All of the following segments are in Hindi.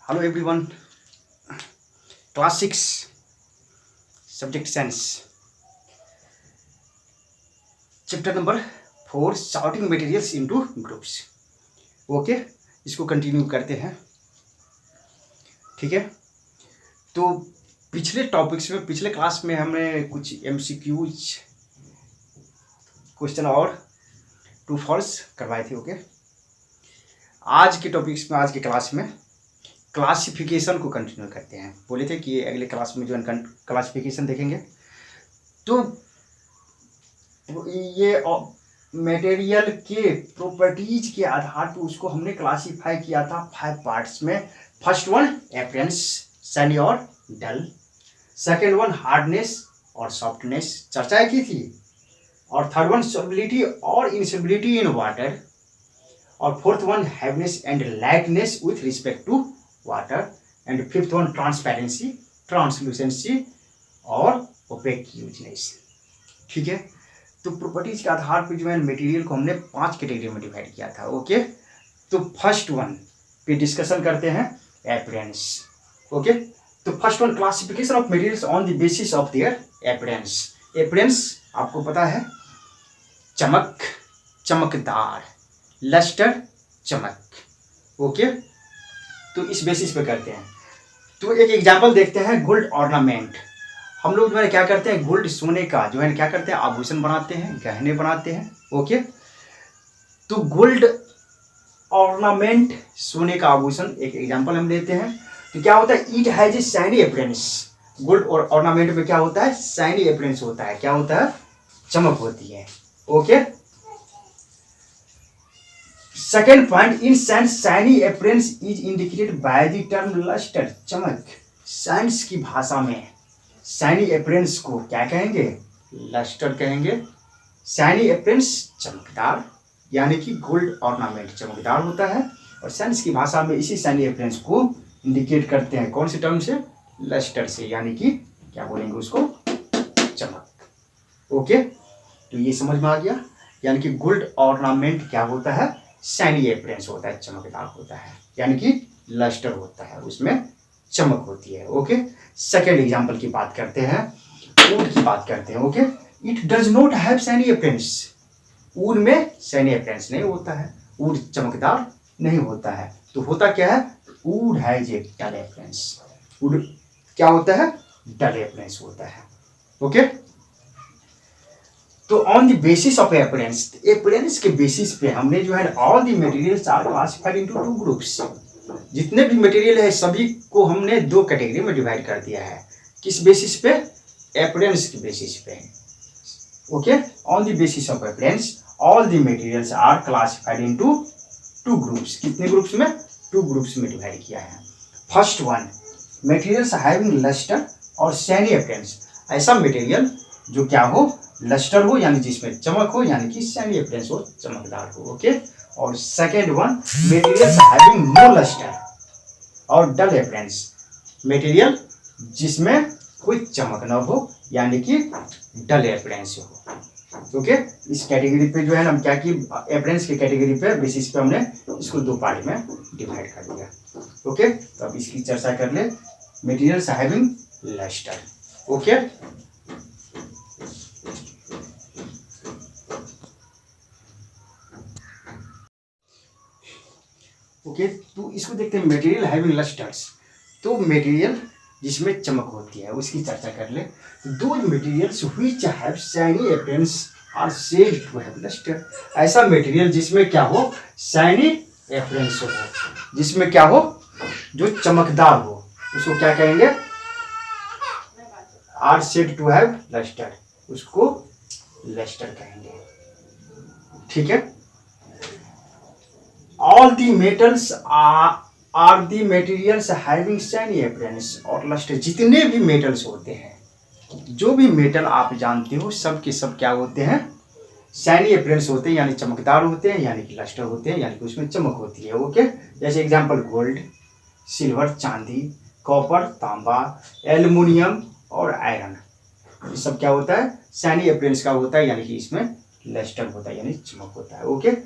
Hello everyone. Class 6 subject science chapter number 4 sorting materials into groups. Okay, इसको कंटिन्यू करते हैं। ठीक है, तो पिछले टॉपिक्स में पिछले क्लास में हमने कुछ एमसीक्यूज क्वेश्चन और ट्रू फॉल्स करवाए थे। ओके, आज के टॉपिक्स में आज की क्लास में क्लासिफिकेशन को कंटिन्यू करते हैं। बोले थे कि अगले क्लास में जो है क्लासिफिकेशन देखेंगे। तो ये मटेरियल के प्रॉपर्टीज के आधार पर उसको हमने क्लासिफाई किया था 5 पार्ट्स में। फर्स्ट वन अपीयरेंस, शाइनी और डल। सेकेंड वन हार्डनेस और सॉफ्टनेस, चर्चा की थी। और थर्ड वन सोलिबिलिटी और इनसोलिबिलिटी इन वाटर। और fourth one heaviness and lightness with respect to water. And fifth one transparency, translucency और ओपेक्यूनेस। ठीक है, तो प्रॉपर्टीज के आधार पर जो है मटेरियल को हमने 5 कैटेगरी में डिवाइड किया था। ओके, तो फर्स्ट वन पे डिस्कशन करते हैं अपीयरेंस। ओके, तो first one classification of materials on the basis of their appearance. Appearance आपको पता है, चमक, चमकदार, लस्टर, चमक। ओके, तो इस बेसिस पे करते हैं। तो एक एग्जांपल देखते हैं, गोल्ड ऑर्नामेंट। हम लोग जो है क्या करते हैं, गोल्ड सोने का जो है क्या करते हैं, आभूषण बनाते हैं, गहने बनाते हैं। ओके, तो गोल्ड ऑर्नामेंट, सोने का आभूषण, एक एग्जांपल हम लेते हैं। तो क्या होता है, it has a shiny appearance. Gold और ऑर्नामेंट में क्या होता है, शाइनी अपीयरेंस होता है। क्या होता है, चमक होती है। Okay, second point, in science shiny appearance is indicated by the term lustre, चमक। साइंस की भाषा में शाइनी अपीयरेंस को क्या कहेंगे, लस्टर कहेंगे। शाइनी अपीयरेंस चमकदार, यानी कि गोल्ड ऑर्नामेंट चमकदार होता है। और साइंस की भाषा में इसी शाइनी अपीयरेंस को इंडिकेट करते हैं कौन से टर्म से, लस्टर से, यानी कि क्या बोलेंगे उसको, चमक। ओके, तो ये समझ में आ गया। यानी कि गोल्ड ऑर्नामेंट क्या होता है, शाइनी अपीयरेंस होता है, चमकदार होता है, यानी कि लस्टर होता है, उसमें चमक होती है। ओके, सेकेंड एग्जांपल की बात करते हैं, ऊन की बात करते हैं। Okay, it does not have shiny appearance. ऊन में शाइनी अपीयरेंस नहीं होता है, ऊन चमकदार नहीं होता है। तो होता क्या है, ऊड हैज ए डल अपीयरेंस। ऊड क्या होता है, डल अपीयरेंस होता है। ओके, तो on the basis of appearance, appearance के बेसिस पे हमने जो है all the materials are classified into 2 groups. जितने भी मटेरियल है सभी को हमने 2 कैटेगरी में डिवाइड कर दिया है। किस बेसिस पे, अपीयरेंस के बेसिस पे। Okay, on the basis of appearance all the materials are classified into 2 groups. कितने ग्रुप्स में, 2 ग्रुप्स में डिवाइड किया है। First one, materials having lustre और शाइनी अपीयरेंस। ऐसा मटेरियल जो क्या हो, लस्टर हो यानी जिसमें चमक हो, यानी कि शाइनी अपीयरेंस हो, चमकदार हो। ओके, और second one, materials having no lustre और डल अपीयरेंस। मटेरियल जिसमें कोई चमक न हो, यानी कि डल अपीयरेंस हो। ओके, इस कैटेगरी पे जो है हम क्या की, अपीयरेंस की कैटेगरी पे बेसिस पे हमने इसको 2 पार्ट में डिवाइड कर दिया। ओके, तो अब इसकी चर्चा कर ले, materials having lustre. Okay, okay, तो इसको देखते हैं, मटेरियल हैविंग लस्टर्स। तो मटेरियल जिसमें चमक होती है उसकी चर्चा कर ले। दो materials which have shiny appearance are said to have lustre. ऐसा मटेरियल जिसमें क्या हो, शाइनी अपीयरेंस हो, जिसमें क्या हो, जो चमकदार हो, उसको क्या कहेंगे, are said to have lustre, उसको लस्टर कहेंगे। ठीक है, all the metals are the materials having shiny appearance और लस्टर। जितने भी मेटल्स होते हैं, जो भी मेटल आप जानते हो, सब के सब क्या होते हैं, शाइनी अपीयरेंस होते हैं, यानी चमकदार होते हैं, यानी कि लस्टर होते हैं, यानी कि उसमें चमक होती है। ओके, जैसे एग्जांपल गोल्ड, सिल्वर चांदी, कॉपर तांबा, एल्युमिनियम और आयरन, ये सब क्या होता है, शाइनी अपीयरेंस का होता है, यानी कि इसमें लस्टर होता है, यानी चमक होता है। Okay,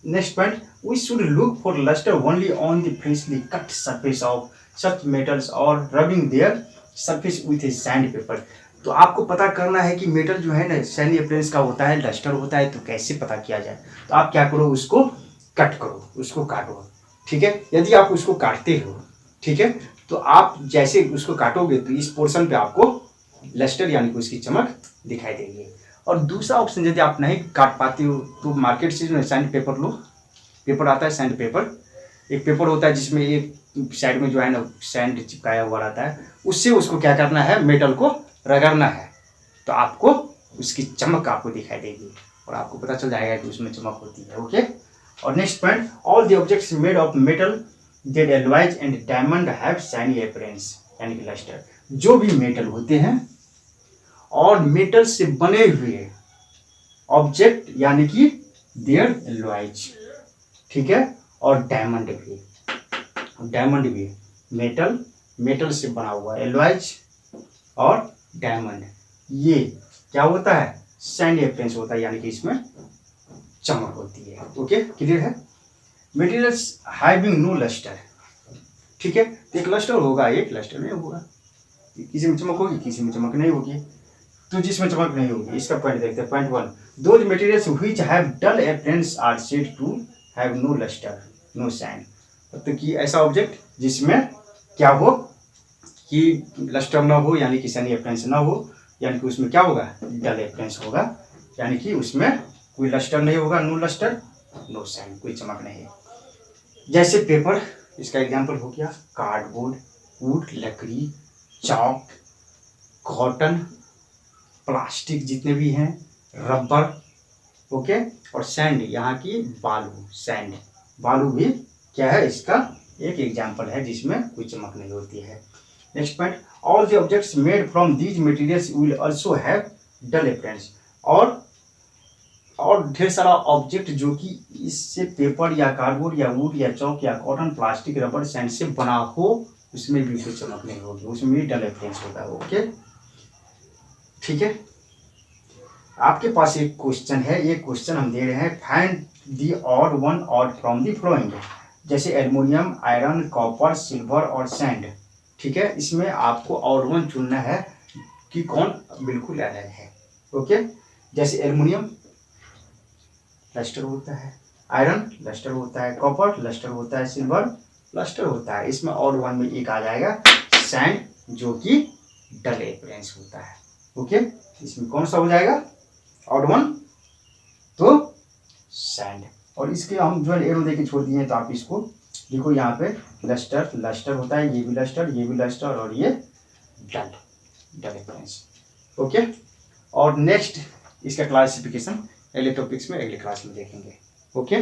next point, we should look for lustre only on the freshly cut surface of such metals और rubbing their surface with a sandpaper. तो आपको पता करना है कि मेटल जो है ना सैनी अपीयरेंस का होता है, लस्टर होता है, तो कैसे पता किया जाए। तो आप क्या करो, उसको कट करो, उसको काटो, ठीक है। यदि आप उसको काटते हो, ठीक है, तो आप जैसे उसको काटोगे तो इस पोर्शन पे आपको लस्टर यानी कि उसकी चमक दिखाई देगी। और दूसरा ऑप्शन, यदि आप नहीं काट पाते हो तो मार्केट से जो है सैंड पेपर लो, पेपर आता है सैंड पेपर, एक पेपर होता है जिसमें एक साइड में जो है ना सैंड चिपकाया हुआ रहता है, उससे उसको क्या करना है, मेटल को रगड़ना है, तो आपको उसकी चमक आपको दिखाई देगी और आपको पता चल जाएगा कि उसमें चमक होती है। ओके। और next point, all the objects made of metal that alloys and diamond have shiny appearance यानी कि लस्टर। जो भी मेटल होते हैं और मेटल से बने हुए ऑब्जेक्ट यानी कि देयर एलॉयज, ठीक है, और डायमंड भी मेटल, मेटल से बना हुआ एलॉयज और डायमंड, ये क्या होता है, शाइनी अपीयरेंस होता है, यानी कि इसमें चमक होती है। ओके, क्लियर है। मटेरियल्स हैविंग नो लस्टर, ठीक है, तो एक लस्टर होगा, एक लस्टर नहीं होगा, किसी में चमक होगी, किसी में चमक नहीं होगी। तो जिसमें चमक नहीं होगी, इसका पॉइंट देखते हैं। Point 1, those materials which have dull appearance are said to have no lustre no shine. तो कि ऐसा ऑब्जेक्ट जिसमें क्या हो कि लस्टर ना हो, यानी कि शाइनी अपीयरेंस ना हो, यानी कि उसमें क्या होगा, डल अपीयरेंस होगा, यानी कि उसमें कोई लस्टर नहीं होगा, नो लस्टर नो शाइन, कोई चमक नहीं। जैसे पेपर, इसका एग्जांपल हो गया कार्डबोर्ड, वुड लकड़ी, चॉक, कॉटन, प्लास्टिक जितने भी हैं, रबर, ओके, और सैंड, यहाँ की बालू, सैंड, बालू भी क्या है, इसका एक एग्जांपल है जिसमें कोई चमक नहीं होती है। Next point, all the objects made from these materials will also have dull appearance. और ढेर सारा ऑब्जेक्ट जो कि इससे पेपर या कार्डबोर्ड या वुड या चौक या कॉटन, प्लास्टिक, रबर, सैंड से बना हो, उसमें भी कोई चमक नहीं होगी, उसमें भी डल अपीयरेंस होता है। ओके, ठीक है। आपके पास एक क्वेश्चन है, ये क्वेश्चन हम दे रहे हैं, find the odd one odd from the flowing, जैसे एल्युमिनियम, आयरन, कॉपर, सिल्वर और सैंड, ठीक है। इसमें आपको ऑड वन चुनना है कि कौन बिल्कुल अलग है। ओके, जैसे एल्युमिनियम लस्टर होता है, आयरन लस्टर होता है, कॉपर लस्टर होता है, सिल्वर लस्टर होता है, इसमें ऑड वन में एक आ जाएगा सैंड, जो कि डल अपीयरेंस होता है। ओके, इसमें कौन सा हो जाएगा ऑड वन, तो सैंड। और इसके हम जो है एरो देके छोड़ दिए हैं, तो आप इसको देखो, यहाँ पे लस्टर लस्टर होता है, ये भी लस्टर, ये भी लस्टर, और ये डल अपीयरेंस। ओके, और नेक्स्ट इसका क्लासिफिकेशन अगले टॉपिक्स में अगले क्लास में देखेंगे। ओके।